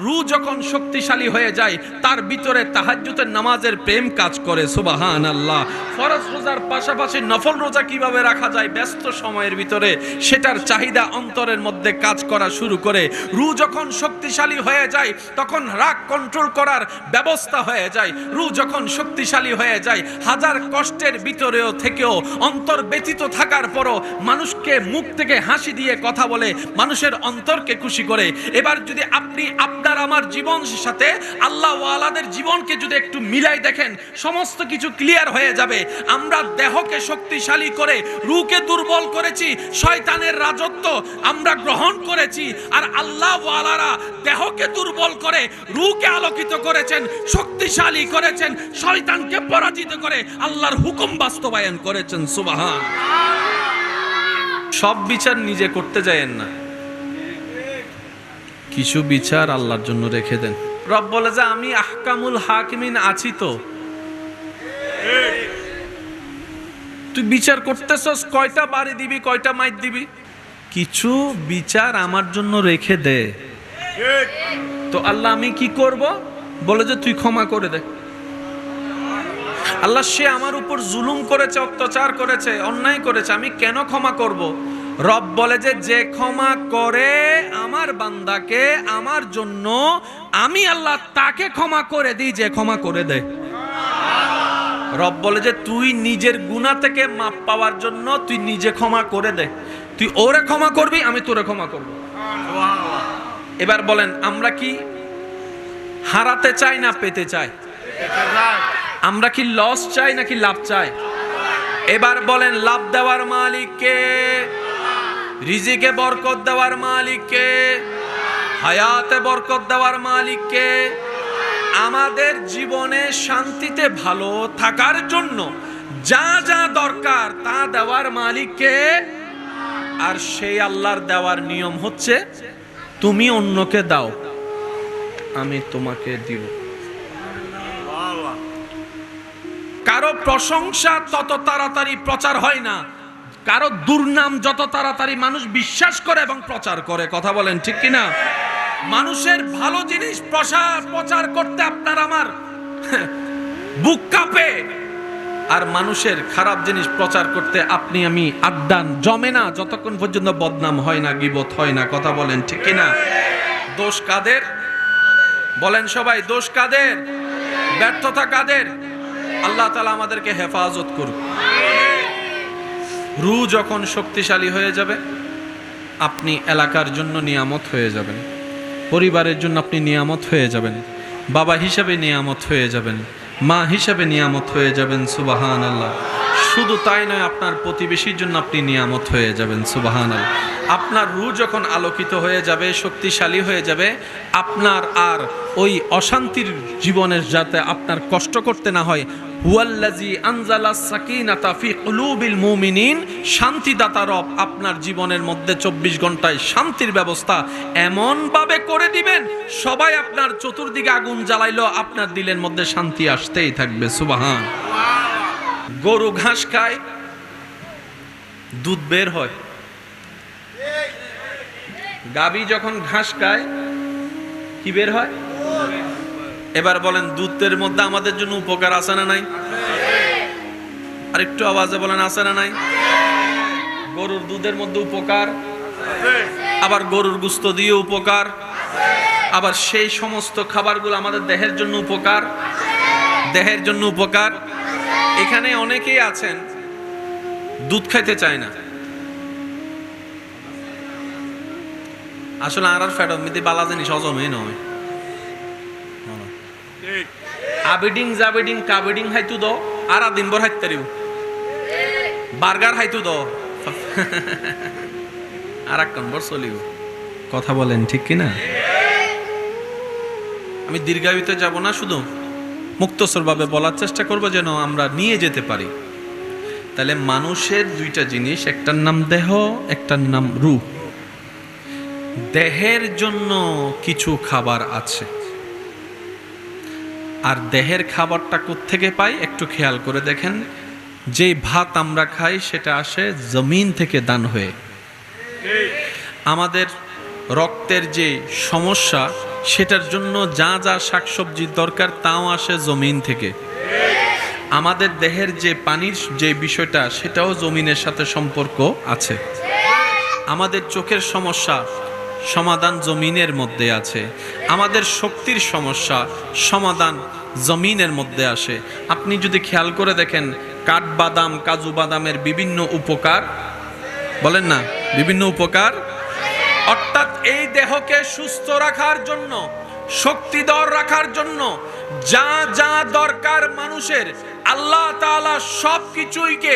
রূহ যখন শক্তিশালী হয়ে যায় তার ভিতরে তাহাজ্জুদের নামাজের প্রেম কাজ করে। সুবহানাল্লাহ। ফরজ রোজার পাশাপাশি নফল রোজা কিভাবে রাখা যায় ব্যস্ত সময়ের ভিতরে, সেটার চাহিদা অন্তরের মধ্যে কাজ করা শুরু করে। রূহ যখন শক্তিশালী হয়ে যায় তখন রাগ কন্ট্রোল করার ব্যবস্থা হয়ে যায়। রূহ যখন শক্তিশালী হয়ে যায় হাজার কষ্টের ভিতরেও থেকেও অন্তর ব্যথিত থাকার পরও মানুষকে মুখ থেকে হাসি দিয়ে কথা বলে, মানুষের অন্তরকে খুশি করে। এবার যদি আপনি আপনার আমার জীবনের সাথে আল্লাহ ওয়ালাদের জীবনকে যদি একটু মিলাই দেখেন, সমস্ত কিছু ক্লিয়ার হয়ে যাবে। আমরা দেহকে শক্তিশালী করে রূহকে দুর্বল করেছি, শয়তানের রাজত্ব আমরা গ্রহণ করেছি। আর আল্লাহ ওয়ালারা দেহকে দুর্বল করে রূহকে আলোকিত করেছেন, শক্তিশালী করেছেন, শয়তানকে পরাজিত করে আল্লাহর হুকুম বাস্তবায়ন করেছেন। সুবহান। সব বিচার নিজে করতে যায়েন না, কিছু বিচার আল্লাহর জন্য রেখে দেন। রব বলে যে আমি আহকামুল হাকিমিন আছি, তো তুই বিচার করতেছস, কয়টা বাড়ি দিবি, কয়টা মাইর দিবি, কিছু বিচার আমার জন্য রেখে দে। তো আল্লাহ আমি কি করব? বলে যে তুই ক্ষমা করে দে। আল্লাহ সে আমার উপর জুলুম করেছে, অত্যাচার করেছে, অন্যায় করেছে, আমি কেন ক্ষমা করব? রব বলে যে ক্ষমা করে আমার বান্দাকে আমার জন্য, আমি আল্লাহ তাকে ক্ষমা করে দিই যে ক্ষমা করে দেয়। রব বলে যে তুই নিজের গুনাহ থেকে মাপ পাওয়ার জন্য তুই নিজে ক্ষমা করে দে, তুই ওরে ক্ষমা করবি, আমি তোরে ক্ষমা করব। এবার বলেন আমরা কি হারাতে চাই না পেতে চাই? আমরা কি লস চাই নাকি লাভ চাই? এবার বলেন লাভ দেওয়ার মালিক কে? রিজিকে বরকত দেওয়ার মালিক কে? হায়াতে বরকত দেওয়ার মালিক কে? আমাদের জীবনে শান্তিতে ভালো থাকার জন্য যা যা দরকার তা দেওয়ার মালিক কে? আর সেই আল্লাহর দেওয়ার নিয়ম হচ্ছে তুমি অন্যকে দাও, আমি তোমাকে দিব। কারো প্রশংসা তত তাড়াতাড়ি প্রচার হয় না, কারো দুর্নাম যত তাড়াতাড়ি মানুষ বিশ্বাস করে এবং প্রচার করে। কথা বলেন ঠিক কিনা? মানুষের ভালো জিনিস প্রচার করতে আপনার আমার বুক কাঁপে, আর মানুষের খারাপ জিনিস প্রচার করতে আপনি আমি আড্ডান জমে না যতক্ষণ পর্যন্ত বদনাম হয় না, গীবত হয় না। কথা বলেন ঠিক কিনা? দোষ কাদের? বলেন সবাই, দোষ কাদের? ব্যর্থতা কাদের? আল্লাহ তাআলা আমাদেরকে হেফাজত করুন। রূহ যখন শক্তিশালী হয়ে যাবে আপনি এলাকার জন্য নিয়ামত হয়ে যাবেন, পরিবারের জন্য আপনি নিয়ামত হয়ে যাবেন, বাবা হিসাবে নিয়ামত হয়ে যাবেন, মা হিসাবে নিয়ামত হয়ে যাবেন। সুবহানাল্লাহ। শুধু তাই নয়, আপনার প্রতিবেশীর জন্য আপনি নিয়ামত হয়ে যাবেন। সুবহানাল্লাহ। আপনার রূহ যখন আলোকিত হয়ে যাবে, শক্তিশালী হয়ে যাবে, আপনার আর ওই অশান্তির জীবনের যাতে আপনার কষ্ট করতে না হয়। হুয়াল্লাযী আনজালাস সাকিনাতা ফি কুলুবিল মুমিনিন, শান্তিদাতা রব আপনার জীবনের মধ্যে 24 ঘন্টায় শান্তির ব্যবস্থা এমন ভাবে করে দিবেন, সবাই আপনার চতুর্দিকে আগুন জ্বালাইলো আপনার দিলের মধ্যে শান্তি আসতেই থাকবে। সুবহান। গরু ঘাস খায়, দুধ বের হয়। গাভী যখন ঘাস খায় কি বের হয়? এবার বলেন দুধের মধ্যে আমাদের জন্য উপকার আছে না নাই? আর একটু আওয়াজে বলেন আছে না নাই? গরুর দুধের মধ্যে উপকার, আবার গরুর গোশত দিয়ে উপকার, আবার সেই সমস্ত খাবারগুলো আমাদের দেহের জন্য উপকার, দেহের জন্য উপকার। এখানে অনেকেই আছেন দুধ খাইতে চায় না। আসলে আর ফ্যাট মিদি বালা জিনিস হজমই নয়। আবিডিং জাবিডিং কাবিডিং হাইতু দ আর দিন ভর হাইতে পারিব, বার্গার হাইতু দ আর এক নম্বর চলিব। কথা বলেন ঠিক কিনা? আমি দীর্ঘায়িত যাব না, শুধু মুক্তসর ভাবে বলার চেষ্টা করব যেন আমরা নিয়ে যেতে পারি। তাহলে মানুষের দুইটা জিনিস, একটার নাম দেহ, একটার নাম রূহ। দেহের জন্য কিছু খাবার আছে, আর দেহের খাবারটা কোত্থেকে পাই একটু খেয়াল করে দেখেন। যে ভাত আমরা খাই সেটা আসে জমিন থেকে দান হয়ে। আমাদের রক্তের যে সমস্যা সেটার জন্য যা যা শাকসবজির দরকার তাও আসে জমিন থেকে। আমাদের দেহের যে পানির যে বিষয়টা সেটাও জমিনের সাথে সম্পর্ক আছে। আমাদের চোখের সমস্যা সমাধান জমিনের মধ্যে আছে। আমাদের শক্তির সমস্যা সমাধান জমিনের মধ্যে আসে। আপনি যদি খেয়াল করে দেখেন, কাঠবাদাম কাজু বাদামের বিভিন্ন উপকার, বলেন না বিভিন্ন উপকার, অর্থাৎ এই দেহকে সুস্থ রাখার জন্য, শক্তিধর রাখার জন্য যা যা দরকার মানুষের, আল্লাহ তাআলা সব কিছুইকে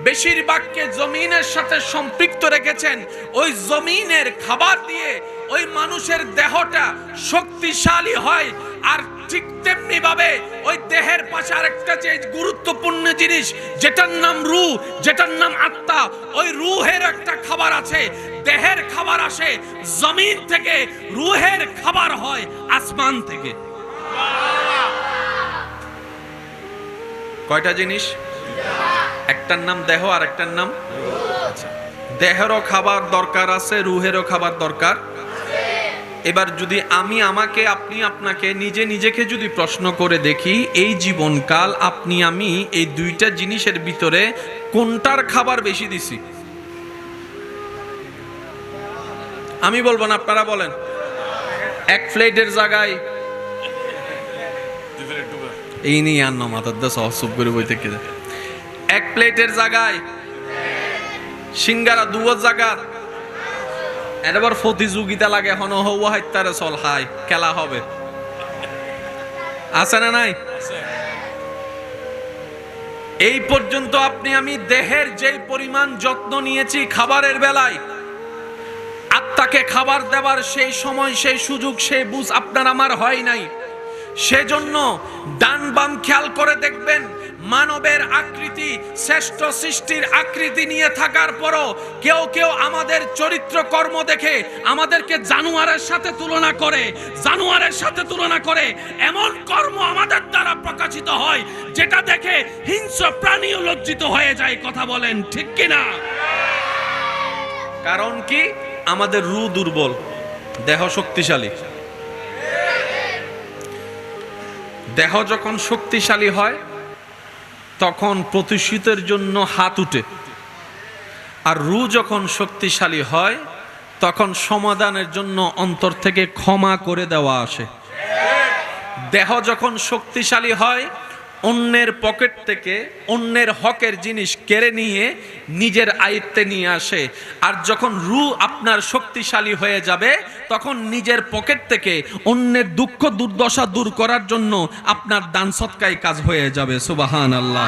বেশিরভাগকে জমিনের সাথে সম্পৃক্ত রেখেছেন। ওই জমিনের খাবার দিয়ে ওই মানুষের দেহটা শক্তিশালী হয়। আর ঠিক তেমনি ভাবে ওই দেহের পাশে আরেকটা যে গুরুত্বপূর্ণ জিনিস, যেটার নাম রূহ, যেটার নাম আত্মা, ওই রূহের একটা খাবার আছে। দেহের খাবার আসে জমিন থেকে, রূহের খাবার হয় আসমান থেকে। কয়টা জিনিস? একটার নাম দেহ আর একটার নাম, আচ্ছা, দেহেরও খাবার দরকার আছে, রূহেরও খাবার দরকার। এবার যদি আমি আমাকে, আপনি আপনাকে, নিজে নিজেকে যদি প্রশ্ন করে দেখি, এই জীবনকাল আপনি আমি এই দুইটা জিনিসের ভিতরে কোনটার খাবার বেশি দিছি? আমি বলবো না, আপনারা বলেন। এক প্লেটের জায়গায় এই নিয়ে আর না মাথার দা সব করে বই থেকে, এক প্লেটের জায়গায় সিঙ্গারা দুয়ার জায়গা, এবার প্রতিযোগিতা লাগে, হন হওয়া হাইতারে চল হাই খেলা হবে, আছে না নাই? এই পর্যন্ত আপনি আমি দেহের যে পরিমাণ যত্ন নিয়েছি খাবারের বেলায়, আত্মাকে খাবার দেওয়ার সেই সময়, সেই সুযোগ, সেই বুঝ আপনার আমার হয় নাই। সেজন্য ডান বাম খেয়াল করে দেখবেন, মানবের আকৃতি, শ্রেষ্ঠ সৃষ্টির আকৃতি নিয়ে থাকার পরও কেউ কেউ আমাদের চরিত্র কর্ম দেখে আমাদেরকে জানোয়ারের সাথে তুলনা করে, জানোয়ারের সাথে তুলনা করে এমন কর্ম আমাদের দ্বারা প্রকাশিত হয় যেটা দেখে হিংস্র প্রাণীও লজ্জিত হয়ে যায়। কথা বলেন ঠিক কিনা? কারণ কি? আমাদের রূহ দুর্বল, দেহ শক্তিশালী। দেহ যখন শক্তিশালী হয় তখন প্রতিশোধের জন্য হাত উঠে, আর রূহ যখন শক্তিশালী হয় তখন সমাধানের জন্য অন্তর থেকে ক্ষমা করে দেওয়া আসে। দেহ যখন শক্তিশালী হয় অন্যের পকেট থেকে অন্যের হকের জিনিস কেড়ে নিয়ে নিজের আয়ত্তে নিয়ে আসে। আর যখন রূহ আপনার শক্তিশালী হয়ে যাবে তখন নিজের পকেট থেকে অন্যের দুঃখ দুর্দশা দূর করার জন্য আপনার দান সৎকায় কাজ হয়ে যাবে। সুবহানাল্লাহ।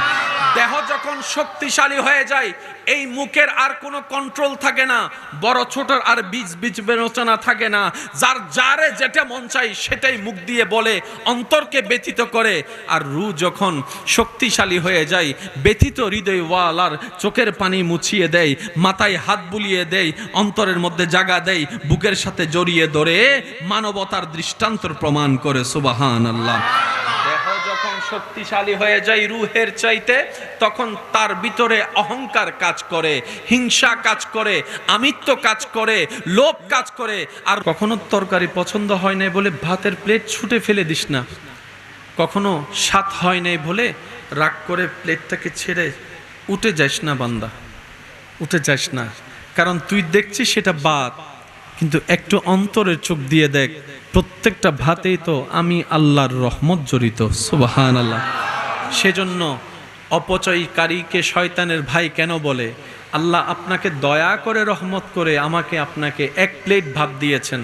দেহ যখন শক্তিশালী হয়ে যায় এই মুখের আর কোনো কন্ট্রোল থাকে না, বড় ছোট আর বীজ বীজ বিবেচনা থাকে না, যার যারে যেটা মন চাই সেটাই মুখ দিয়ে বলে, অন্তরকে ব্যথিত করে। আর রূহ যখন শক্তিশালী হয়ে যায় ব্যথিত হৃদয় ওয়ালার চোখের পানি মুছিয়ে দেয়, মাথায় হাত বুলিয়ে দেয়, অন্তরের মধ্যে জাগা দেয়, বুকের সাথে জড়িয়ে ধরে মানবতার দৃষ্টান্তর প্রমাণ করে। সুবহানাল্লাহ। যখন শক্তিশালী হয়ে যায় রূহের চাইতে, তখন তার ভিতরে অহংকার কাজ করে, হিংসা কাজ করে, আমিত্ব কাজ করে, লোভ কাজ করে। আর কখনো তরকারি পছন্দ হয় নাই বলে ভাতের প্লেট ছুটে ফেলে দিস না, কখনো স্বাদ হয় নাই বলে রাগ করে প্লেটটাকে ছেড়ে উঠে যাস না বান্দা, উঠে যাস না। কারণ তুই দেখছিস সেটা ভাত, কিন্তু একটু অন্তরের চোখ দিয়ে দেখ, প্রত্যেকটা ভাতেই তো আমি আল্লাহর রহমত জড়িত। সুবহানাল্লাহ। সেজন্য অপচয়কারীকে শয়তানের ভাই কেন বলে? আল্লাহ আপনাকে দয়া করে রহমত করে আমাকে আপনাকে এক প্লেট ভাত দিয়েছেন,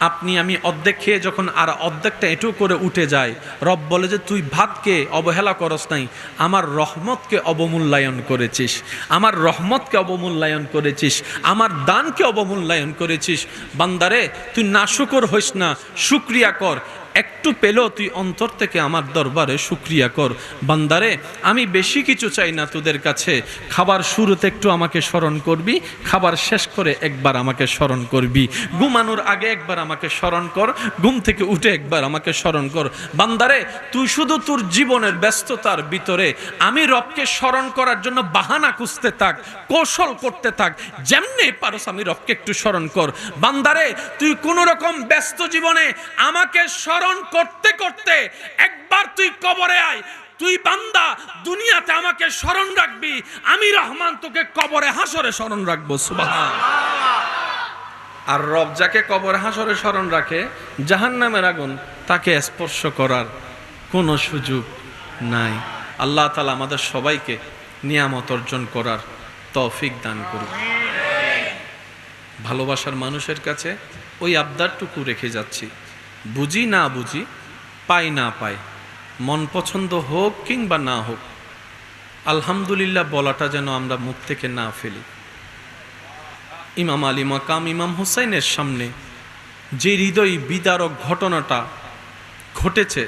আপনি আমি অর্ধেক খেয়ে যখন আর অর্ধেকটা এঁটো করে উঠে যায়, রব বলে যে তুই ভাতকে অবহেলা করস নাই, আমার রহমতকে অবমূল্যায়ন করেছিস, আমার রহমতকে অবমূল্যায়ন করেছিস, আমার দানকে অবমূল্যায়ন করেছিস। বান্দারে তুই নাশুকর হইস না, শুকরিয়া কর। একটু পেলেও তুই অন্তর থেকে আমার দরবারে শুকরিয়া কর। বান্দারে, আমি বেশি কিছু চাই না তোদের কাছে। খাবার শুরুতে একটু আমাকে স্মরণ করবি, খাবার শেষ করে একবার আমাকে স্মরণ করবি, ঘুমানোর আগে একবার আমাকে স্মরণ কর, ঘুম থেকে উঠে একবার আমাকে স্মরণ কর। বান্দারে, তুই শুধু তোর জীবনের ব্যস্ততার ভিতরে আমি রবকে স্মরণ করার জন্য বাহানা খুঁজতে থাক, কৌশল করতে থাক, যেমনি পারস আমি রবকে একটু স্মরণ কর। বান্দারে, তুই কোন রকম ব্যস্ত জীবনে আমাকে স্মরণ করতে করতে একবার তুই কবরে আয়। তুই বান্দা দুনিয়াতে আমাকে স্মরণ রাখবি, আমি রহমান তোকে কবরে হাসরে স্মরণ রাখবো। সুবহান। আর রব যাকে কবরে হাসরে স্মরণ রাখে, জাহান্নামের আগুন তাকে স্পর্শ করার কোনো সুযোগ নাই। আল্লাহ তাআলা আমাদের সবাইকে নিয়ামত অর্জন করার তৌফিক দান করুন। ভালোবাসার মানুষের কাছে ওই আবদারটুকু রেখে যাচ্ছি, বুঝি না বুঝি, পাই না পাই, মন পছন্দ হোক কিংবা না হোক, আলহামদুলিল্লাহ বলাটা যেন আমরা মুখ থেকে না ফেলি। ইমাম আলী মাকাম ইমাম হুসাইনের সামনে যে হৃদয় বিদারক ঘটনাটা ঘটেছে,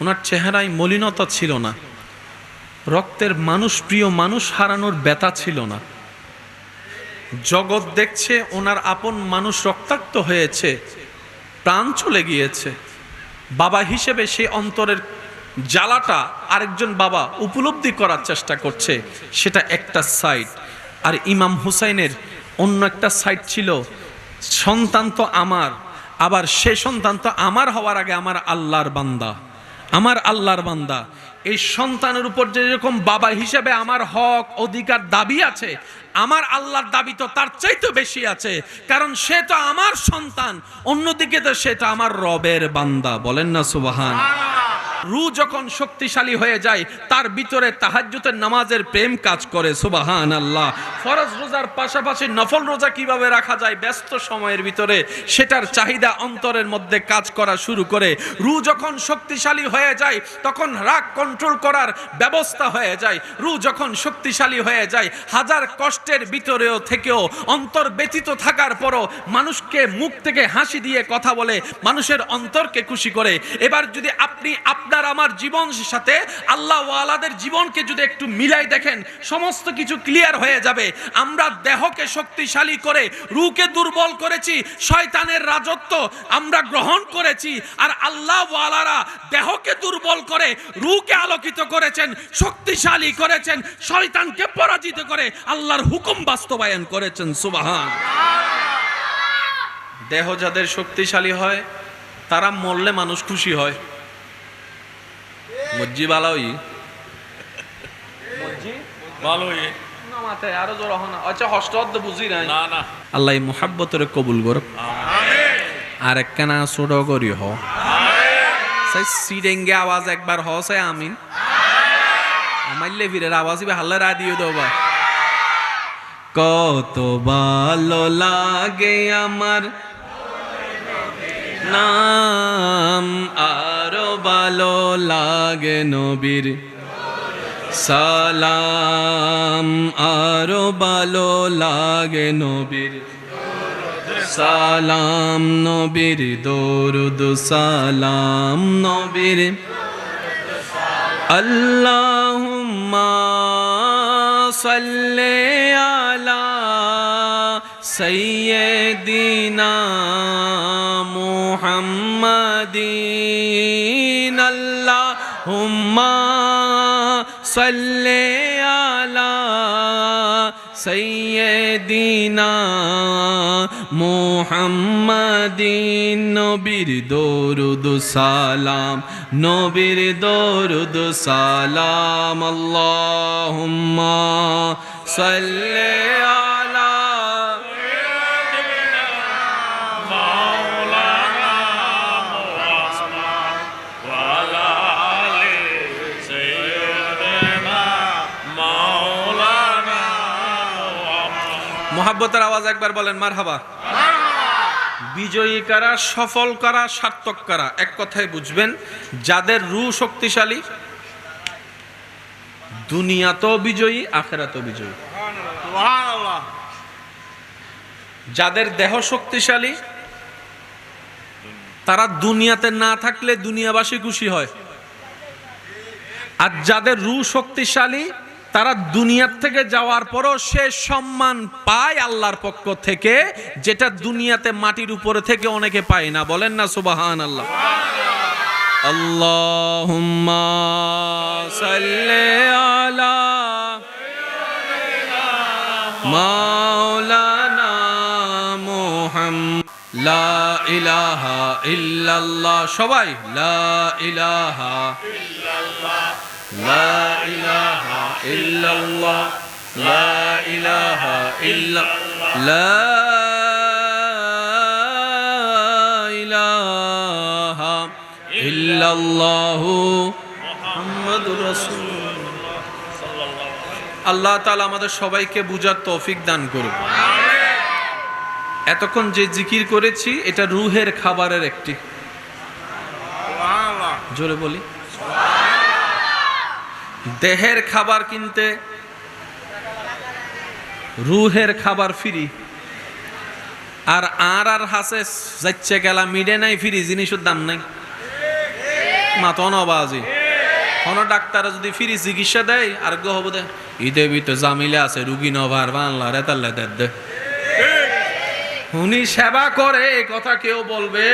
ওনার চেহারায় মলিনতা ছিল না, রক্তের মানুষ, প্রিয় মানুষ হারানোর ব্যথা ছিল না। জগৎ দেখছে ওনার আপন মানুষ রক্তাক্ত হয়েছে, প্রাণ চলে গিয়েছে। বাবা হিসেবে সেই অন্তরের জ্বালাটা আরেকজন বাবা উপলব্ধি করার চেষ্টা করছে, সেটা একটা সাইড। আর ইমাম হুসাইনের অন্য একটা সাইড ছিল, সন্তান তো আমার, আবার সে সন্তান তো আমার হওয়ার আগে আমার আল্লাহর বান্দা, আমার আল্লাহর বান্দা। এই সন্তানের উপর যেরকম বাবা হিসেবে আমার হক অধিকার দাবি আছে, আমার আল্লাহর দাবি তো তার চাইতে বেশি আছে, কারণ সে তো আমার সন্তান, অন্যদিকে তো সে তো আমার রবের বান্দা। বলেন না সুবহান। রূহ যখন শক্তিশালী হয়ে যায়, তার ভিতরে তাহাজ্জুদের নামাজের প্রেম কাজ করে। সুবহানাল্লাহ। ফরজ রোজার পাশাপাশি নফল রোজা কিভাবে রাখা যায় ব্যস্ত সময়ের ভিতরে, সেটার চাহিদা অন্তরের মধ্যে কাজ করা শুরু করে। রূহ যখন শক্তিশালী হয়ে যায়, তখন রাগ কন্ট্রোল করার ব্যবস্থা হয়ে যায়। রূহ যখন শক্তিশালী হয়ে যায়, হাজার কষ্টের ভিতরেও থেকেও অন্তর ব্যথিত থাকার পরও মানুষকে মুখ থেকে হাসি দিয়ে কথা বলে, মানুষের অন্তরকে খুশি করে। এবার যদি আপনি আপনার আমার জীবনের সাথে আল্লাহ ওয়ালাদের জীবনকে যদি একটু মিলাই দেখেন, সমস্ত কিছু ক্লিয়ার হয়ে যাবে। আমরা দেহকে শক্তিশালী করে রূহকে দুর্বল করেছি, শয়তানের রাজত্ব আমরা গ্রহণ করেছি। আর আল্লাহ ওয়ালারা দেহকে দুর্বল করে রূহকে আলোকিত করেছেন, শক্তিশালী করেছেন, শয়তানকে পরাজিত করে আল্লাহর হুকুম বাস্তবায়ন করেছেন। সুবহান। দেহ যাদের শক্তিশালী হয়, তারা মরলে মানুষ খুশি হয়। মজ্জি ভালোই, মজ্জি ভালোই না মাথায় আরো জোর হনা। আচ্ছা হস্ত বুঝি নাই না না। আল্লাহ মুহাব্বতের কবুল করুক। আমিন। আর একখানা ছোট করি হ সাই সিডেঙ্গে আওয়াজ একবার হ সাই আমিন। আমার লেভিরের আওয়াজই হাল্লা রা দিও দেবা। কত ভালো লাগে আমার নাম, আরো ভালো লাগে নবীর সালাম, আরো ভালো লাগে নবীর সালাম, নবীর দরুদ সালাম, নবীর আল্লাহুম্মা সাল্লি আলা সাইয়্যিদিনা মুহাম্মাদিন, আল্লাহুম্মা সাল্লি আলা সাইয়্যিদিনা মুহাম্মাদিন, নবীর দরুদ সালাম, নবীর দরুদ সালাম, আল্লাহুম্মা সাল্লি আলা মোহাব্বতের আওয়াজ একবার বলেন মারহাবা। বিজয়ী কারা, সফল কারা, সার্থক কারা, এক কথায় বুঝবেন, যাদের রূহ শক্তিশালী, দুনিয়াতেও বিজয়ী, আখিরাতেও বিজয়ী। সুবহানাল্লাহ। যাদের দেহ শক্তিশালী, তারা দুনিয়াতে না থাকলে দুনিয়াবাসী খুশি হয়। আর যাদের রূহ শক্তিশালী তারা দুনিয়ার থেকে যাওয়ার পরও সে সম্মান পায় আল্লাহর পক্ষ থেকে, যেটা দুনিয়াতে মাটির উপরে থেকে অনেকে পায় না। বলেন না সুবহানাল্লাহ। আল্লাহুম্মা সাল্লি আলা মাওলানা মুহাম্মদ। লা ইলাহা ইল্লাল্লাহ, সবাই লা ইলাহা ইল্লাল্লাহ, লা ইলাহা ইল্লাল্লাহ, লা ইলাহা ইল্লাল্লাহ, লা ইলাহা ইল্লাল্লাহু মুহাম্মাদুর রাসূলুল্লাহ সাল্লাল্লাহু আলাইহি। আল্লাহ তাআলা আমাদের সবাইকে বুঝার তৌফিক দান করুন। এতক্ষণ যে জিকির করেছি এটা রূহের খাবারের একটি, জোরে বলি। দেহের খাবার কিনতে রূহের খাবার ফ্রি, আর হাসে যাচ্ছে গেলা মিডে নাই ফ্রি, জিনিসের দাম নাই। মাতন বাজি কোন ডাক্তার যদি ফ্রি চিকিৎসা দেয় আর গো হবো দে ঈদে বিতে জামিলে আছে রুগী নভার বাংলা রেতাল্লা দে উনি সেবা করে, এই কথা কেউ বলবে।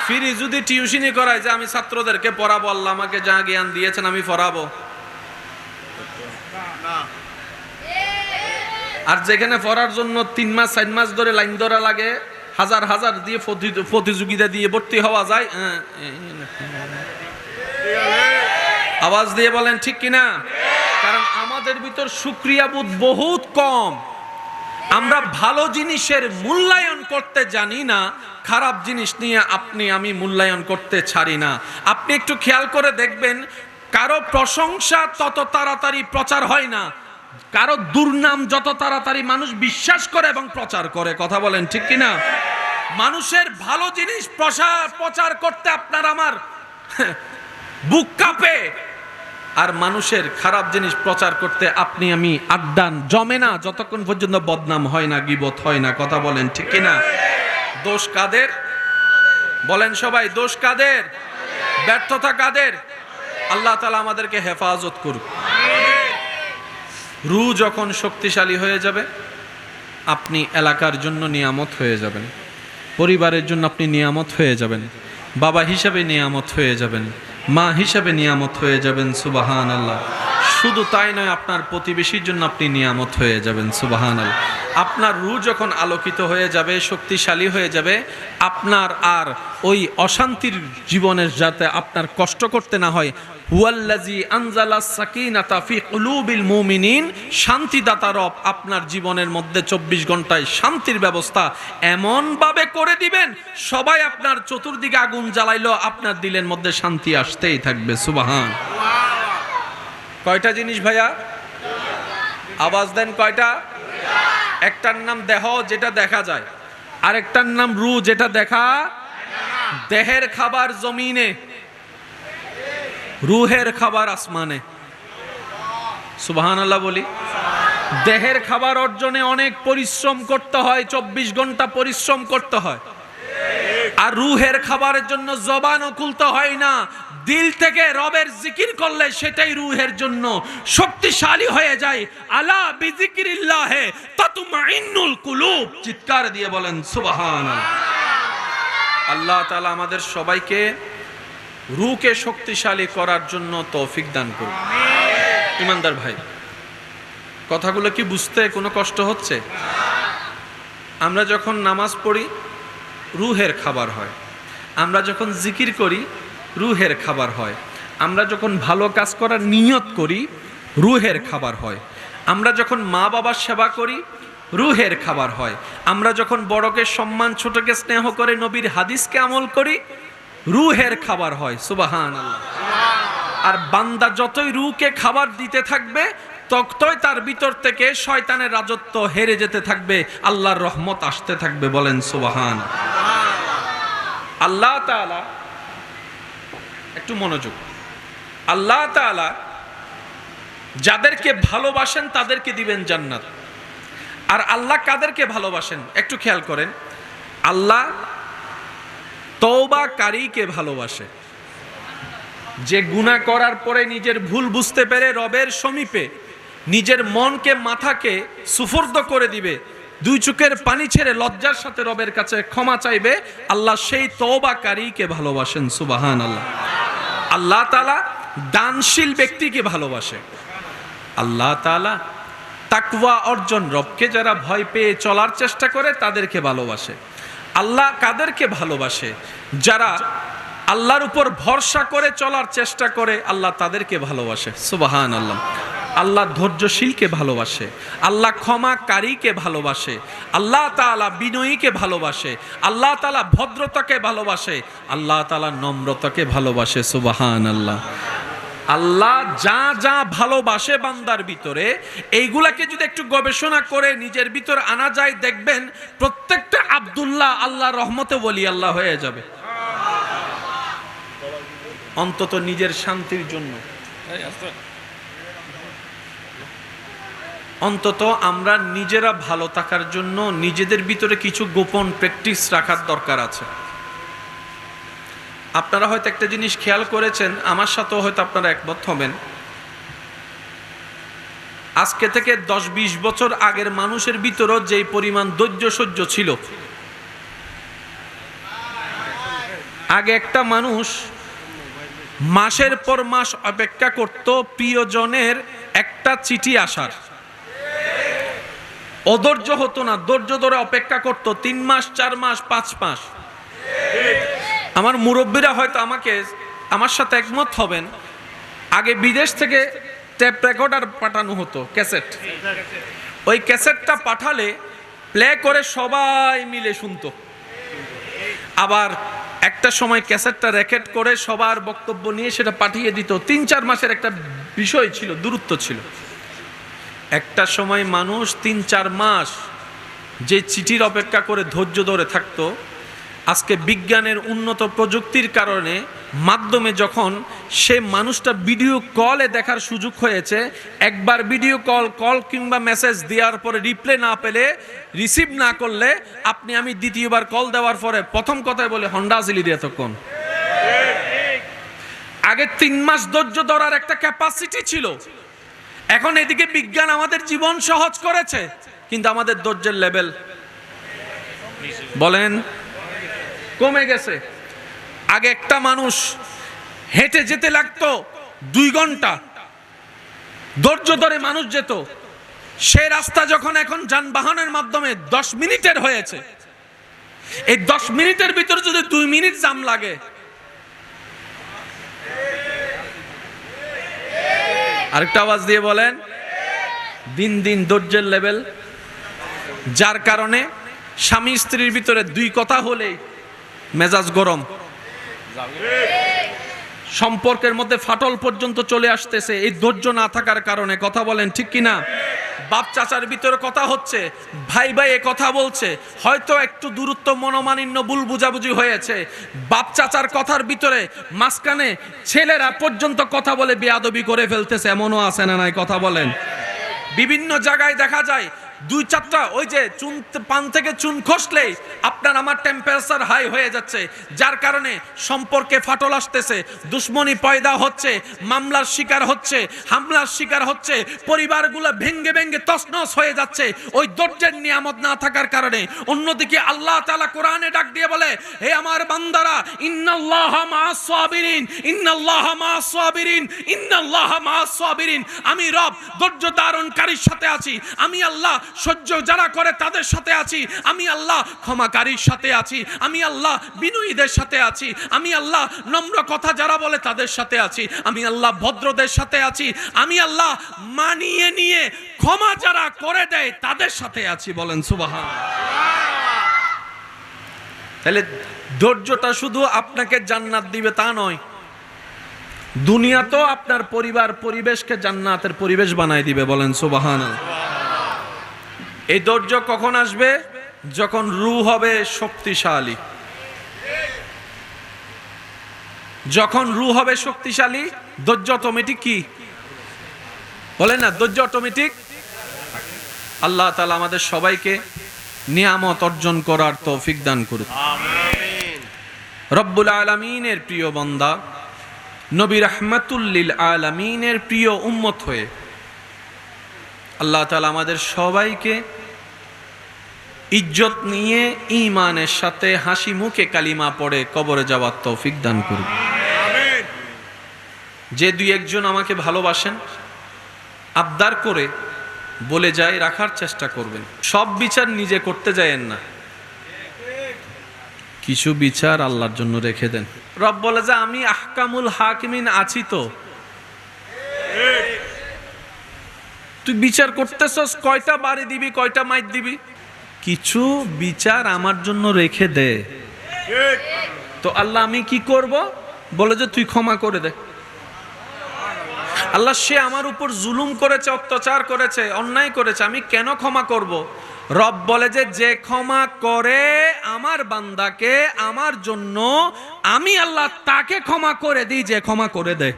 ফ্রি যদি টিউশনি করায় যে আমি ছাত্রদেরকে পড়াবো, আল্লাহ আমাকে যা জ্ঞান দিয়েছেন আমি পড়াবো, আর যেখানে পড়ার জন্য 3 মাস 4 মাস ধরে লাইন ধরা লাগে, হাজার হাজার দিয়ে প্রতিযোগিতা দিয়ে ভর্তি হওয়া যায়। আওয়াজ দিয়ে বলেন ঠিক কিনা? কারণ আমাদের ভিতর শুকরিয়া বোধ বহুত কম। আমরা ভালো জিনিসের মূল্যায়ন করতে জানি না, খারাপ জিনিস নিয়ে আপনি আমি মূল্যায়ন করতে ছাড়ি না। আপনি একটু খেয়াল করে দেখবেন, কারো প্রশংসা তত তাড়াতাড়ি প্রচার হয় না, কারো দুর্নাম যত তাড়াতাড়ি মানুষ বিশ্বাস করে এবং প্রচার করে। কথা বলেন ঠিক কিনা? মানুষের ভালো জিনিস প্রচার করতে আপনার আমার বুক কাঁপে, আর মানুষের খারাপ জিনিস প্রচার করতে আপনি আমি আড্ডান জমে না যতক্ষণ পর্যন্ত বদনাম হয় না, গীবত হয় না। কথা বলেন ঠিক কিনা? দোষ কাদের? বলেন সবাই, দোষ কাদের? ব্যর্থতা কাদের? আল্লাহ তাআলা আমাদেরকে হেফাজত করুক। রূহ যখন শক্তিশালী হয়ে যাবে, আপনি এলাকার জন্য নিয়ামত হয়ে যাবেন, পরিবারের জন্য আপনি নিয়ামত হয়ে যাবেন, বাবা হিসাবে নিয়ামত হয়ে যাবেন, মা হিসাবে নিয়ামত হয়ে যাবেন। সুবহানাল্লাহ। শুধু তাই নয়, আপনার প্রতিবেশীর জন্য আপনি নিয়ামত হয়ে যাবেন। সুবহানাল্লাহ। আপনার রূহ যখন আলোকিত হয়ে যাবে, শক্তিশালী হয়ে যাবে, আপনার আর ওই অশান্তির জীবনের যাতে আপনার কষ্ট করতে না হয়। হুয়াল্লাযী আনজালাস সাকিনাতা ফি কুলুবিল মুমিনিন, শান্তিদাতা রব আপনার জীবনের মধ্যে 24 ঘন্টায় শান্তির ব্যবস্থা এমন ভাবে করে দিবেন, সবাই আপনার চতুর্দিকে আগুন জ্বালাইলো, আপনার দিলের মধ্যে শান্তি আসতেই থাকবে। সুবহান। কয়টা জিনিস ভাইয়া? আওয়াজ দেন, কয়টা? একটার নাম দেহ, যেটা দেখা যায়, আরেকটার নাম রূহ, যেটা দেখা। দেহের খাবার জমিনে, রূহের খাবার আসমানে। সুবহানাল্লাহ বলি। দেহের খাবার অর্জনে অনেক পরিশ্রম করতে হয়, 24 ঘন্টা পরিশ্রম করতে হয়। আর রূহের খাবারের জন্য জবানও খুলতে হয় না, দিল থেকে রবের জিকির করলে সেটাই রূহের জন্য শক্তিশালী হয়ে যায়। আলা বিজিকিরিল্লাহে তাতমাইন্নুল কুলুব। চিৎকার দিয়ে বলেন সুবহানাল্লাহ। আল্লাহ তাআলা আমাদের সবাইকে রূহকে শক্তিশালী করার জন্য তৌফিক দান করুন। ইমানদার ভাই, কথাগুলো কি বুঝতে কোনো কষ্ট হচ্ছে? আমরা যখন নামাজ পড়ি রূহের খাবার হয়, আমরা যখন জিকির করি রূহের খাবার হয়, আমরা যখন ভালো কাজ করার নিয়ত করি রূহের খাবার হয়, আমরা যখন মা বাবার সেবা করি রূহের খাবার হয়, আমরা যখন বড়কে সম্মান ছোটকে স্নেহ করে নবীর হাদিসকে আমল করি রূহের খাবার হয়। সুবহানাল্লাহ। আর বান্দা যতই রূহকে খাবার দিতে থাকবে ততই তার ভিতর থেকে শয়তানের রাজত্ব হেরে যেতে থাকবে, আল্লাহর রহমত আসতে থাকবে। বলেন সুবহানাল্লাহ। আল্লাহ তাআলা, একটু মনোযোগ, আল্লাহ তাআলা যাদেরকে ভালোবাসেন তাদেরকে দিবেন জান্নাত। আর আল্লাহ কাদেরকে ভালোবাসেন একটু খেয়াল করেন। আল্লাহ তওবাকারীকে ভালোবাসে। যে গুনাহ করার পরে নিজের ভুল বুঝতে পেরে রবের সমীপে নিজের মনকে মাথাকে সুফর্দ করে দিবে, দুই চোখের পানি ছেড়ে লজ্জার সাথে রবের কাছে ক্ষমা চাইবে, আল্লাহ সেই তওবাকারীকে ভালোবাসেন। সুবহানাল্লাহ। আল্লাহ তাআলা দানশীল ব্যক্তিকে ভালোবাসে। আল্লাহ তাআলা তাকওয়া অর্জন, রবকে যারা ভয় পেয়ে চলার চেষ্টা করে তাদেরকে ভালোবাসে। আল্লাহ কাদেরকে ভালোবাসে? যারা আল্লাহর উপর ভরসা করে চলার চেষ্টা করে, আল্লাহ তাদেরকে ভালোবাসে। সুবহানাল্লাহ। আল্লাহ ধৈর্যশীলকে ভালোবাসে, আল্লাহ ক্ষমাকারীকে ভালোবাসে, আল্লাহ তাআলা বিনয়ীকে ভালোবাসে, আল্লাহ তাআলা ভদ্রতাকে ভালোবাসে, আল্লাহ তাআলা নম্রতাকে ভালোবাসে। সুবহানাল্লাহ। আল্লাহ যা যা ভালোবাসে বান্দার ভিতরে, এইগুলাকে যদি একটু গবেষণা করে নিজের ভিতর আনা যায়, দেখবেন প্রত্যেকটা আব্দুল্লাহ আল্লাহর রহমতে ওলি আল্লাহ হয়ে যাবে। অন্তত নিজের শান্তির জন্য, অন্তত আমরা নিজেরা ভালো থাকার জন্য নিজেদের ভিতরে কিছু গোপন প্র্যাকটিস রাখার দরকার আছে। আপনারা হয়তো একটা জিনিস খেয়াল করেছেন, আমার সাথেও হয়তো আপনারা একমত হবেন, আজকে থেকে 10-20 বছর আগের মানুষের ভিতরও যেই পরিমাণ ধৈর্য সহ্য ছিল, আগে একটা মানুষ মাসের পর মাস অপেক্ষা করত প্রিয়জনের একটা চিঠি আসার। অধৈর্য হতো না, ধৈর্য ধরে অপেক্ষা করত 3 মাস, 4 মাস, 5 মাস। আমার মুরব্বীরা হয়তো আমার সাথে একমত হবেন, আগে বিদেশ থেকে টেপ রেকর্ডার পাঠানো হতো, ক্যাসেট। ওই ক্যাসেটটা পাঠালে প্লে করে সবাই মিলে শুনতো। আবার একটা সময় ক্যাসেটটা রেকর্ড করে সবার বক্তব্য নিয়ে সেটা পাঠিয়ে দিত। 3-4 মাসের একটা বিষয় ছিল, দূরত্ব ছিল। একটা সময় মানুষ 3-4 মাস যে চিঠির অপেক্ষা করে ধৈর্য ধরে থাকতো, আজকে বিজ্ঞানের উন্নত প্রযুক্তির কারণে মাধ্যমে যখন সে মানুষটা ভিডিও কলে দেখার সুযোগ হয়েছে, একবার ভিডিও কল কিংবা মেসেজ দেওয়ার পরে রিপ্লাই না পেলে, রিসিভ না করলে, আপনি আমি দ্বিতীয়বার কল দেওয়ার পরে প্রথম কথাই বলে হন্ডা আসিলি দিয়ে তখন। আগে 3 মাস ধৈর্য ধরার একটা ক্যাপাসিটি ছিল। এখন এদিকে বিজ্ঞান আমাদের জীবন সহজ করেছে, কিন্তু আমাদের ধৈর্যের লেভেল বলেন কমে গেছে। আগে একটা মানুষ হেঁটে যেতে লাগতো 2 ঘন্টা, ধৈর্য ধরে মানুষ যেত। সে রাস্তা যখন এখন যানবাহনের মাধ্যমে 10 মিনিটের হয়েছে, এই 10 মিনিটের ভিতরে যদি 2 মিনিট জাম লাগে, আরেকটা আওয়াজ দিয়ে বলেন, দিন দিন ধৈর্যের লেভেল, যার কারণে স্বামী স্ত্রীর ভিতরে 2 কথা হলেই মেজাজ গরম, সম্পর্কের মধ্যে ফাটল পর্যন্ত চলে আসতেছে এই ধৈর্য না থাকার কারণে। কথা বলেন ঠিক কিনা? বাপ চাচার ভিতরে কথা হচ্ছে, ভাই ভাই এ কথা বলছে, হয়তো একটু দূরত্ব, মনোমালিন্য, ভুল বুঝাবুঝি হয়েছে, বাপ চাচার কথার ভিতরে মাঝখানে ছেলেরা পর্যন্ত কথা বলে বেয়াদবি করে ফেলতেছে, এমনও আছে না নাই? কথা বলেন। বিভিন্ন জায়গায় দেখা যায় 2-4টা ওই যে পান থেকে চুন খসলেই আপনার আমার টেম্পারেচার হাই হয়ে যাচ্ছে, যার কারণে সম্পর্কে ফাটল আসতেছে, দুশ্মনী পয়দা হচ্ছে, মামলার শিকার হচ্ছে, হামলার শিকার হচ্ছে, পরিবারগুলো ভেঙ্গে ভেঙ্গে তছনছ হয়ে যাচ্ছে ওই ধৈর্যের নিয়ামত না থাকার কারণে। অন্যদিকে আল্লাহ তাআলা কোরআনে ডাক দিয়ে বলে, হে আমার বান্দারা, ইন্নাল্লাহা মাআস সাবিরিন, ইন্নাল্লাহা মাআস সাবিরিন, ইন্নাল্লাহা মাআস সাবিরিন। আমি রব ধৈর্য ধারণকারীর সাথে আছি, আমি আল্লাহ সহ্য যারা করে তাদের সাথে আছি, আমি আল্লাহ ক্ষমাকারীর সাথে আছি, আমি আল্লাহ বিনয়ীদের সাথে আছি, আমি আল্লাহ নম্র কথা যারা বলে তাদের সাথে আছি, আমি আল্লাহ ভদ্রদের সাথে আছি, আমি আল্লাহ মানিয়ে নিয়ে ক্ষমা যারা করে দেয় তাদের সাথে আছি। বলেন সুবহানাল্লাহ। তাহলে ধৈর্যটা শুধু আপনাকে জান্নাত দিবে তা নয়, দুনিয়াতেও আপনার পরিবার পরিবেশকে জান্নাতের পরিবেশ বানায় দিবে। বলেন সুবহানাল্লাহ। এই ধৈর্য কখন আসবে? যখন রূহ হবে শক্তিশালী। যখন রূহ হবে শক্তিশালী, ধৈর্য অটোমেটিক কি বলেন না? ধৈর্য অটোমেটিক। আল্লাহ তাআলা আমাদের সবাইকে নিয়ামত অর্জন করার তৌফিক দান করুন। আমিন। রব্বুল আলামিনের প্রিয় বান্দা, নবী রাহমাতুল লিল আলামিনের প্রিয় উম্মত হয়ে আল্লাহ তাআলা আমাদের সবাইকে ইজ্জত নিয়ে ঈমানের সাথে হাসি মুখে কালিমা পড়ে কবরে যাওয়ার তৌফিক দান করুন। আমিন। যে দুই একজন আমাকে ভালোবাসেন, আবদার করে বলে যায় রাখার চেষ্টা করবেন। সব বিচার নিজে করতে যায়েন না, কিছু বিচার আল্লাহর জন্য রেখে দেন। রব বলে যে আমি আহকামুল হাকিমিন আছি, তো তুই বিচার করতেছস, কয়টা বাড়ি দিবি, কয়টা মাইর দিবি, কিছু বিচার আমার জন্য রেখে দে। তো আল্লাহ আমি কি করব? বলে যে তুই ক্ষমা করে দে। আল্লাহ সে আমার উপর জুলুম করেছে, অত্যাচার করেছে, অন্যায় করেছে, আমি কেন ক্ষমা করব? রব বলে যে যে ক্ষমা করে আমার বান্দাকে আমার জন্য, আমি আল্লাহ তাকে ক্ষমা করে দিই যে ক্ষমা করে দেয়।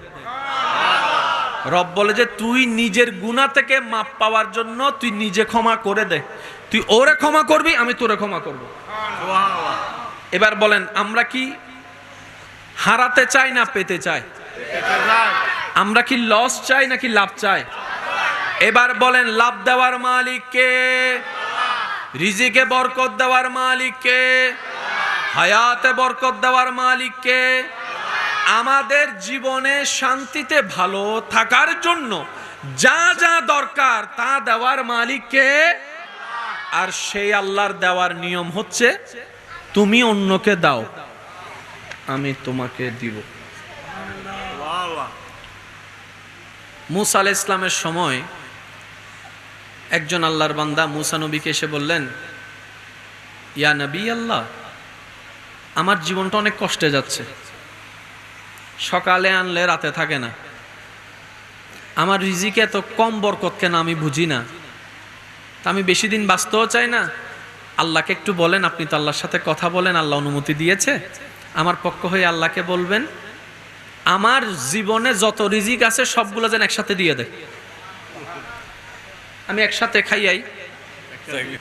রব বলে যে তুই নিজের গুনাহ থেকে মাপ পাওয়ার জন্য তুই নিজে ক্ষমা করে দে, তুই ওরে ক্ষমা করবি, আমি তোরে ক্ষমা করব। এবার বলেন আমরা কি হারাতে চাই না পেতে চাই? আমরা কি লস চাই নাকি লাভ চাই? এবার বলেন লাভ দেওয়ার মালিক কে? রিজিকে বরকত দেওয়ার মালিক কে? হায়াতে বরকত দেওয়ার মালিক কে? আমাদের জীবনে শান্তিতে ভালো থাকার জন্য যা যা দরকার তা দেওয়ার মালিক কে? আর সেই আল্লাহর দেওয়ার নিয়ম হচ্ছে তুমি অন্যকে দাও, আমি তোমাকে দিব। মুসা আলাইহিস সালামের সময় একজন আল্লাহর বান্দা মুসা নবীকে এসে বললেন, ইয়া নবী আল্লাহ, আমার জীবনটা অনেক কষ্টে যাচ্ছে, সকালে আনলে রাতে থাকে না, আমার রিজিকে এত কম বরকত কেন আমি বুঝি না, তা আমি বেশি দিন বাঁচতেও চাই না, আল্লাহকে একটু বলেন, আপনি তো আল্লাহর সাথে কথা বলেন, আল্লাহ অনুমতি দিয়েছে, আমার পক্ষ হয়ে আল্লাহকে বলবেন আমার জীবনে যত রিজিক আছে সবগুলো যেন একসাথে দিয়ে দেয়, আমি একসাথে খাইয়াই।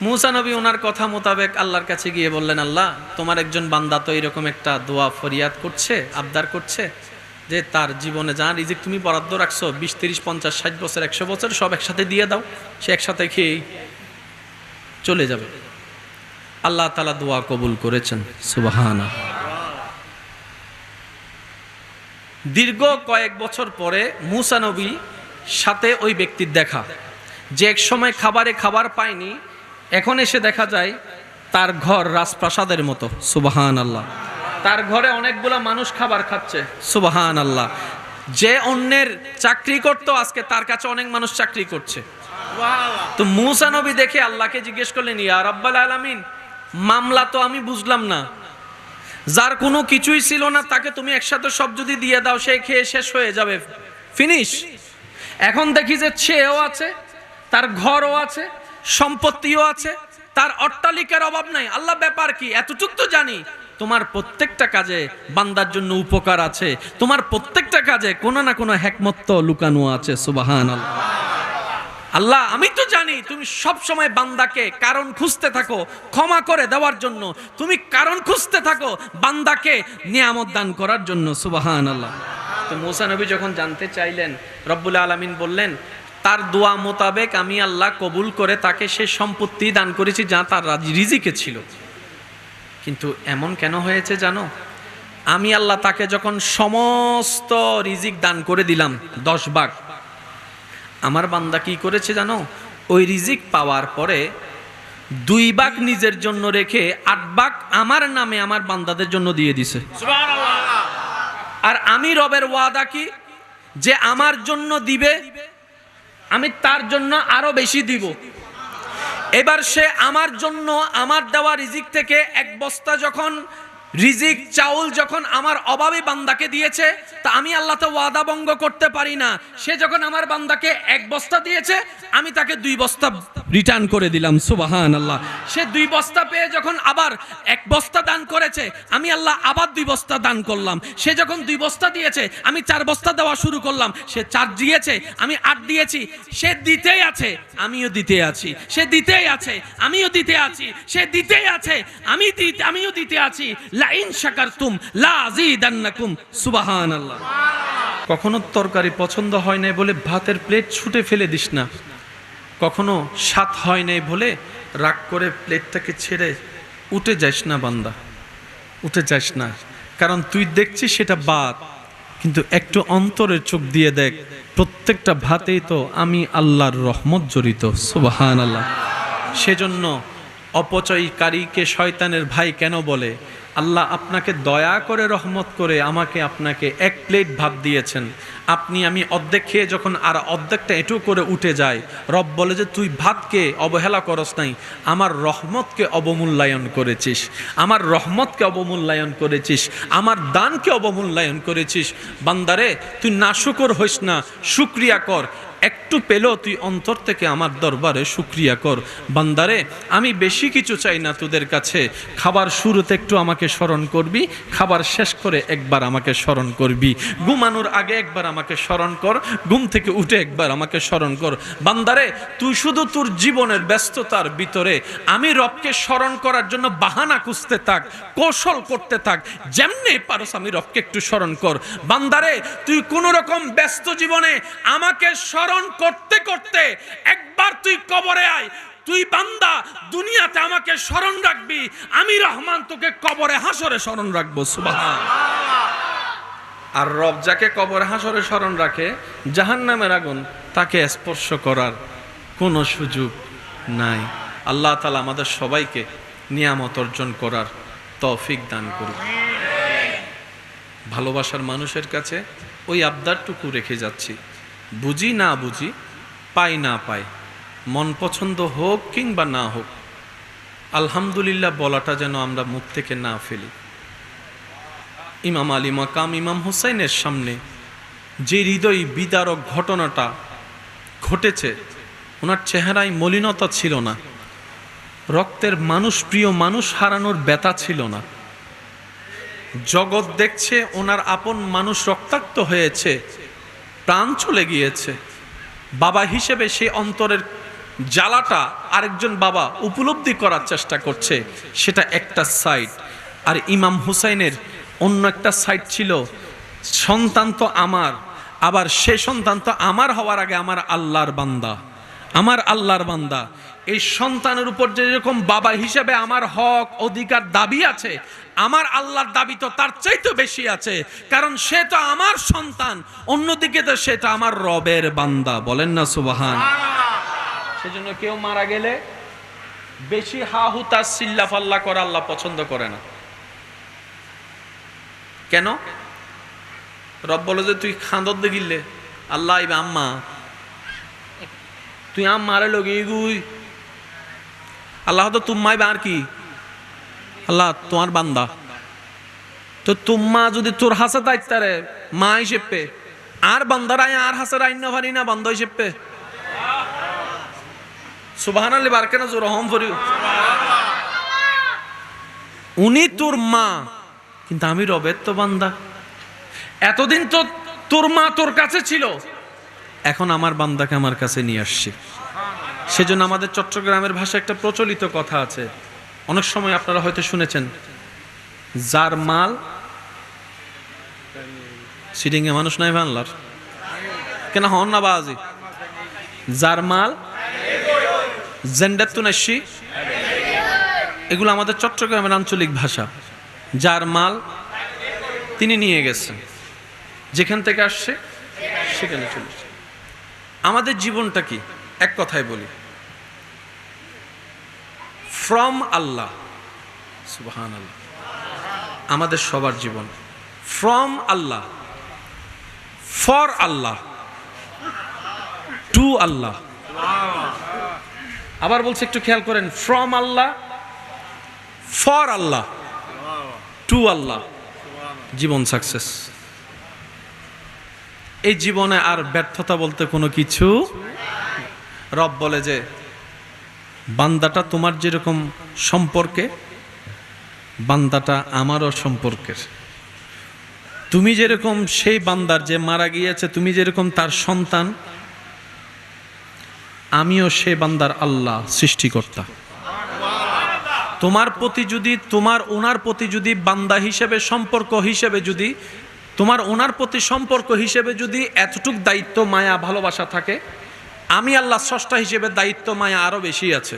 মুসা নবী ওনার কথা মোতাবেক আল্লাহর কাছে গিয়ে বললেন, আল্লাহ তোমার একজন বান্দা তো এরকম একটা দোয়া ফরিয়াদ করছে, আবদার করছে যে তার জীবনে যা রিজিক তুমি বরাদ্দ রাখছো 20, 30, 50, 60 বছর, 100 বছর সব একসাথে দিয়ে দাও, সে একসাথে খেয়েই চলে যাবে। আল্লাহ তাআলা দোয়া কবুল করেছেন, সুবহানাল্লাহ। দীর্ঘ কয়েক বছর পরে মুসা নবী সাথে ওই ব্যক্তির দেখা, যে এক সময় খাবারে খাবার পায়নি, এখন এসে দেখা যায় তার ঘর রাজপ্রাসাদের মতো, সুবহানাল্লাহ। তার ঘরে অনেকগুলা মানুষ খাবার খাচ্ছে, সুবহানাল্লাহ। যে অন্যের চাকরি করতো আজকে তার কাছে অনেক মানুষ চাকরি করছে। তো মুসা নবী দেখে আল্লাহকে জিজ্ঞেস করলেন, ইয়া রাব্বাল আলামিন, মামলা তো আমি বুঝলাম না, যার কোনো কিছুই ছিল না তাকে তুমি একসাথে সব যদি দিয়ে দাও সে খেয়ে শেষ হয়ে যাবে, ফিনিশ। এখন দেখি যে সেও আছে, তার ঘরও আছে, সম্পত্তিও আছে, তার অট্টালিকার অভাব নাই। আল্লাহ ব্যাপার কি? এতটুক তো জানি তোমার প্রত্যেকটা কাজে বান্দার জন্য উপকার আছে, তোমার প্রত্যেকটা কাজে কোনো না কোনো হিকমত তো লুকানো আছে, সুবহানাল্লাহ। আল্লাহ আমি তো জানি তুমি সব সময় বান্দাকে কারণ খুঁজতে থাকো ক্ষমা করে দেওয়ার জন্য, তুমি কারণ খুঁজতে থাকো বান্দাকে নিয়ামত দান করার জন্য, সুবহানাল্লাহ। তো মুসা নবী যখন জানতে চাইলেন, রব্বুল আলামিন বললেন তার দোয়া মোতাবেক আমি আল্লাহ কবুল করে তাকে সে সম্পত্তি দান করেছি যা তার রিজিকে ছিল। কিন্তু এমন কেন হয়েছে জানো? আমি আল্লাহ তাকে যখন সমস্ত রিজিক দান করে দিলাম 10 ভাগ, আমার বান্দা কি করেছে জানো? ওই রিজিক পাওয়ার পরে 2 ভাগ নিজের জন্য রেখে 8 ভাগ আমার নামে আমার বান্দাদের জন্য দিয়ে দিছে, সুবহানাল্লাহ। আর আমি রবের ওয়াদা কি, যে আমার জন্য দিবে আমি তার জন্য আরো বেশি দিব। এবার সে আমার জন্য আমার দেওয়া রিজিক থেকে 1 বস্তা যখন রিজিক চাউল যখন আমার অভাবী বান্দাকে দিয়েছে, তা আমি আল্লাহ তো ওয়াদা ভঙ্গ করতে পারি না। সে যখন আমার বান্দাকে 1 বস্তা দিয়েছে, আমি তাকে 2 বস্তা রিটার্ন করে দিলাম, সুবহানাল্লাহ। সে 2 বস্তা পেয়ে যখন আবার 1 বস্তা দান করেছে, আমি আল্লাহ আবার 2 বস্তা দান করলাম। সে যখন 2 বস্তা দিয়েছে, আমি 4 বস্তা দেওয়া শুরু করলাম। সে 4 দিয়েছে, আমি 8 দিয়েছি। সে দিতেই আছে, আমিও দিতে আছি। সে দিতেই আছে, আমিও দিতে আছি। সে দিতেই আছে, আমিও দিতে আছি। লা ইন শাকারতুম লা আযীদান্নাকুম, সুবহানাল্লাহ। কখনো তরকারি পছন্দ হয় নাই বলে ভাতের প্লেট ছুটে ফেলে দিস না। কখনো স্বাদ হয় নাই বলে রাগ করে প্লেটটাকে ছেড়ে উঠে যাস না বান্দা, উঠে যাস না। কারণ তুই দেখছিস সেটা ভাত, কিন্তু একটু অন্তরের চোখ দিয়ে দেখ, প্রত্যেকটা ভাতেই তো আমি আল্লাহর রহমত জড়িত, সুবহানাল্লাহ। সেজন্য অপচয়কারীকে শয়তানের ভাই কেন বলে? আল্লাহ আপনাকে দয়া করে রহমত করে আমাকে আপনাকে 1 প্লেট ভাত দিয়েছেন, আমি অর্ধেক খেয়ে যখন আর অর্ধেকটা এঁটু করে উঠে যায়, রব বলে যে তুই ভাতকে অবহেলা করস নাই, আমার রহমতকে অবমূল্যায়ন করেছিস, আমার রহমতকে অবমূল্যায়ন করেছিস, আমার দানকে অবমূল্যায়ন করেছিস। বান্দারে তুই নাশুকর হইস না, শুকরিয়া কর। একটু পেলেও তুই অন্তর থেকে আমার দরবারে শুকরিয়া কর। বান্দারে আমি বেশি কিছু চাই না তোদের কাছে। খাবার শুরুতে একটু আমাকে স্মরণ করবি, খাবার শেষ করে একবার আমাকে স্মরণ করবি, ঘুমানোর আগে একবার আমাকে স্মরণ কর, ঘুম থেকে উঠে একবার আমাকে স্মরণ কর। বান্দারে তুই শুধু তোর জীবনের ব্যস্ততার ভিতরে আমি রবকে স্মরণ করার জন্য বাহানা খুঁজতে থাক, কৌশল করতে থাক, যেমনি পারস আমি রবকে একটু স্মরণ কর। বান্দারে তুই কোনো রকম ব্যস্ত জীবনে আমাকে স্মরণ করতে করতে একবার তুই কবরে আয়। তুই বান্দা দুনিয়াতে আমাকে স্মরণ রাখবি, আমি রহমান তোকে কবরে হাসরে স্মরণ রাখবো, সুবহান। আর রব যাকে কবরে হাসরে স্মরণ রাখে, জাহান্নামের আগুন তাকে স্পর্শ করার কোনো সুযোগ নাই। আল্লাহ তাআলা আমাদের সবাইকে নিয়ামত অর্জন করার তৌফিক দান করুন। ভালোবাসার মানুষের কাছে ওই আবদারটুকু রেখে যাচ্ছি, বুঝি না বুঝি, পাই না পাই, মন পছন্দ হোক কিংবা না হোক, আলহামদুলিল্লাহ বলাটা যেন আমরা মুখ থেকে না ফেলি। ইমাম আলী মাকাম ইমাম হুসাইনের সামনে যে হৃদয় বিদারক ঘটনাটা ঘটেছে, ওনার চেহারায় মলিনতা ছিল না, রক্তের মানুষ, প্রিয় মানুষ হারানোর ব্যথা ছিল না। জগৎ দেখছে ওনার আপন মানুষ রক্তাক্ত হয়েছে, প্রাণ চলে গিয়েছে। বাবা হিসেবে সেই অন্তরের জ্বালাটা আরেকজন বাবা উপলব্ধি করার চেষ্টা করছে, সেটা একটা সাইড। আর ইমাম হুসাইনের অন্য একটা সাইড ছিল, সন্তান তো আমার, আবার সে সন্তান তো আমার হওয়ার আগে আমার আল্লাহর বান্দা, আমার আল্লাহর বান্দা। এই সন্তানের উপর যেরকম বাবা হিসেবে আমার হক অধিকার দাবি আছে, আমার আল্লাহর দাবি তো তার চাইতে বেশি আছে, কারণ সে তো আমার সন্তান, অন্যদিকে তো সেটা আমার রবের বান্দা, বলেন না সুবহান। সেজন্য কেউ মারা গেলে বেশি হাহুতা সিল্লাফাল্লা করা আল্লাহ পছন্দ করে না। কেন? রব বলে যে তুই খাঁদর দেখিলে আল্লাহ ইবা আম্মা, তুই আম্মারে লগে গুই, আল্লাহ তো তুম্মাই আর কি, আল্লাহ তোমার বান্দা, তো তুম্মা যদি তোর হাসে দায়িত্বারে মা হিসেবে আর বান্দারাই আর হাসে রাইন না পারি না বান্দা হিসেবে, সুবহানাল্লাহ বারকে না জোর হম ফরি। উনি তোর মা, কিন্তু আমি রবের তো বান্দা। এতদিন তো তোর মা তোর কাছে ছিল, এখন আমার বান্দাকে আমার কাছে নিয়ে আসছি। সেজন্য আমাদের চট্টগ্রামের ভাষায় একটা প্রচলিত কথা আছে, অনেক সময় আপনারা হয়তো শুনেছেন, যার মাল সিডিংয়ে মানুষ নাই বাংলার কেন হন না বাজি, যার মাল জেন্ডার তো নাসি, এগুলো আমাদের চট্টগ্রামের আঞ্চলিক ভাষা। যার মাল তিনি নিয়ে গেছেন, যেখান থেকে আসছে সেখানে চলেছে। আমাদের জীবনটা কি? এক কথায় বলি, ফ্রম আল্লাহ, সুবহানাল্লাহ। আমাদের সবার জীবন from Allah, for Allah, to Allah. আবার বলছে, একটু খেয়াল করেন, from Allah, for Allah, to Allah. জীবন সাকসেস। এই জীবনে আর ব্যর্থতা বলতে কোনো কিছু। রব বলে যে বান্দাটা তোমার যেরকম সম্পর্কে, বান্দাটা আমারও সম্পর্কের। তুমি যেরকম সেই বান্দার যে মারা গিয়েছে, তুমি যেরকম তার সন্তান, আমিও সে বান্দার আল্লাহ, সৃষ্টিকর্তা। তোমার প্রতি যদি, তোমার ওনার প্রতি যদি বান্দা হিসেবে, সম্পর্ক হিসেবে যদি, তোমার ওনার প্রতি সম্পর্ক হিসেবে যদি এতটুক দায়িত্ব, মায়া, ভালোবাসা থাকে, আমি আল্লাহ স্রষ্টা হিসেবে দায়িত্ব, মায়া আরো বেশি আছে।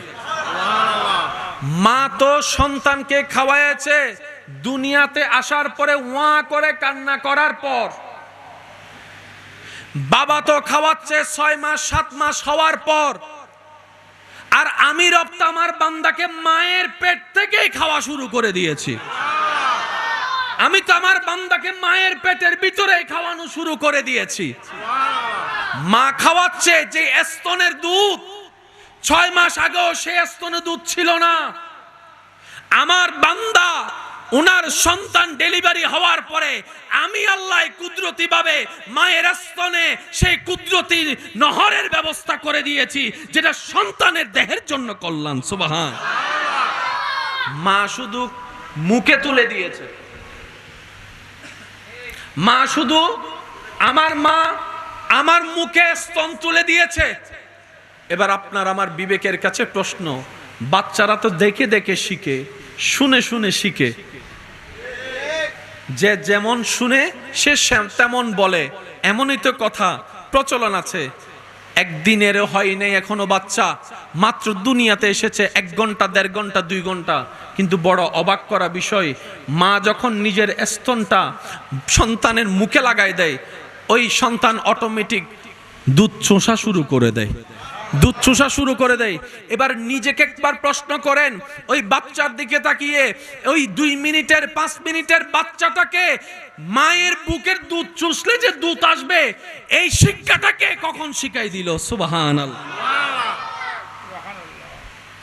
মা তো সন্তানকে খাওয়াইছে দুনিয়াতে আসার পরে ওয়া করে কান্না করার পর, বাবা তো খাওয়াচ্ছে 6 মাস 7 মাস হওয়ার পর। আর আমি রব তো আমার বান্দাকে মায়ের পেট থেকেই খাওয়া শুরু করে দিয়েছি। আমি তো আমার বান্দাকে মায়ের পেটের ভিতরেই খাওয়ানো শুরু করে দিয়েছি। মা খাওয়াচ্ছে যে স্তনের দুধ, 6 মাস আগেও সে স্তনের দুধ ছিল না। আমার বান্দা ওনার সন্তান ডেলিভারি হওয়ার পরে আমি আল্লাহ কুদরতি ভাবে মায়ের স্তনে সেই কুদরতি নহরের ব্যবস্থা করে দিয়েছি, যেটা সন্তানের দেহের জন্য কল্যাণ। সুবহান। মা শুধু মুখে তুলে দিয়েছে, মা শুধু, আমার মা আমার মুখে স্তন তুলে দিয়েছে। এবার আপনার আমার বিবেকের কাছে প্রশ্ন, বাচ্চারা তো দেখে দেখে শিখে, শুনে শুনে শিখে, যে যেমন শুনে সে তেমন বলে, এমনই তো কথা প্রচলন আছে। একদিনের হয় নাই এখনো বাচ্চা, মাত্র দুনিয়াতে এসেছে 1 ঘন্টা 1.5 ঘন্টা 2 ঘন্টা, কিন্তু বড় অবাক করা বিষয়, মা যখন নিজের স্তনটা সন্তানের মুখে লাগাই দেয়, ওই সন্তান অটোমেটিক দুধ চোষা শুরু করে দেয়, দুধ চোষা শুরু করে দেয়। এবার নিজেকে একবার প্রশ্ন করেন, ওই বাচ্চার দিকে তাকিয়ে, ওই 2 মিনিটের 5 মিনিটের বাচ্চাটাকে মায়ের বুকের দুধ চুষলে যে দুধ আসবে, এই শিক্ষাটাকে কখন শিখাই দিল? সুবহানাল্লাহ।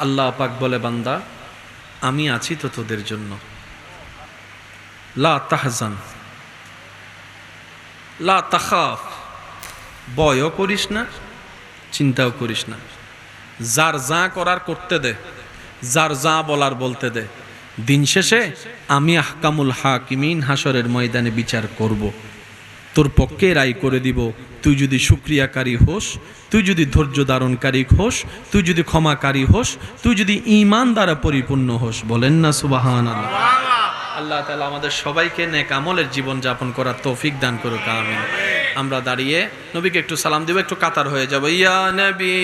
আল্লাহ পাক বলে, বান্দা আমি আছি তো তোদের জন্য। লা তাহজান লা তাখাফ, ভয়ও করিস না, চিন্তাও করিস না। যার যা করার করতে দে, যার যা বলার বলতে দে। দিন শেষে আমি আহকামুল হাকিমিন, হাসরের ময়দানে বিচার করব, তোর পক্ষে রায় করে দিব। তুই যদি শুকরিয়াকারী হোস, তুই যদি ধৈর্য ধারণকারী হোস, তুই যদি ক্ষমাকারী হোস, তুই যদি ঈমান দ্বারা পরিপূর্ণ হোস। বলেন না সুবহানাল্লাহ। আল্লাহ তাআলা আমাদের সবাইকে নেক আমলের জীবন যাপন করার তৌফিক দান করুক, আমিন। আমরা দাঁড়িয়ে নবীকে একটু সালাম দিব, একটু কাতার হয়ে যাব। ইয়া নবী